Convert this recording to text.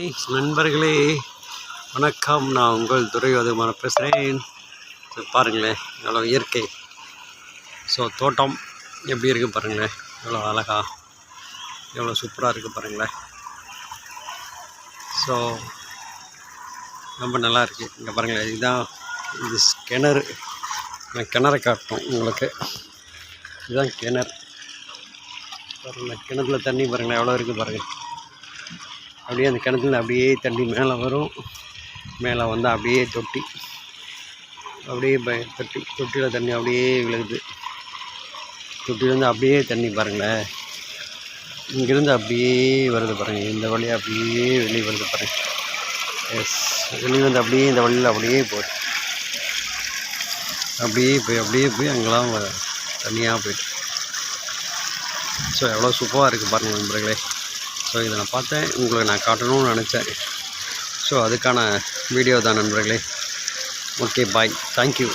நண்பர்களே வணக்கம். நான் உங்கள் துரைவதுமான பேசுகிறேன். பாருங்களேன் எவ்வளோ இயற்கை. ஸோ தோட்டம் எப்படி இருக்குது பாருங்களேன், எவ்வளோ அழகா, எவ்வளோ சூப்பராக இருக்குது பாருங்களேன். ஸோ ரொம்ப நல்லா இருக்குது. இங்கே பாருங்களேன், இதுதான் இது கிணறு. நான் கிணறை காட்டணும் உங்களுக்கு. இதுதான் கிணறு பாருங்களேன். கிணத்துல தண்ணி பாருங்களேன் எவ்வளோ இருக்குது பாருங்கள். அப்படியே அந்த கிணத்துல அப்படியே தண்ணி மேலே வரும். மேலே வந்து அப்படியே தொட்டி, அப்படியே தொட்டியில் தண்ணி அப்படியே விழுகுது. தொட்டிலேருந்து அப்படியே தண்ணி பாருங்களேன், இங்கேருந்து அப்படியே வருது பாருங்கள். இந்த வழியாக அப்படியே வெளியே வருது பாருங்கள். எஸ், வெளியே வந்து அப்படியே இந்த வழியில் அப்படியே போகுது. அப்படியே போய் அங்கெல்லாம் தண்ணியாக போய்ட்டு. ஸோ எவ்வளோ சூப்பராக இருக்குது பாருங்கள் நண்பர்களே. ஸோ இதை நான் பார்த்தேன், உங்களுக்கு நான் காட்டணும்னு நினச்சேன். ஸோ அதுக்கான வீடியோ தான் நண்பர்களே. ஓகே, பாய், தேங்க்யூ.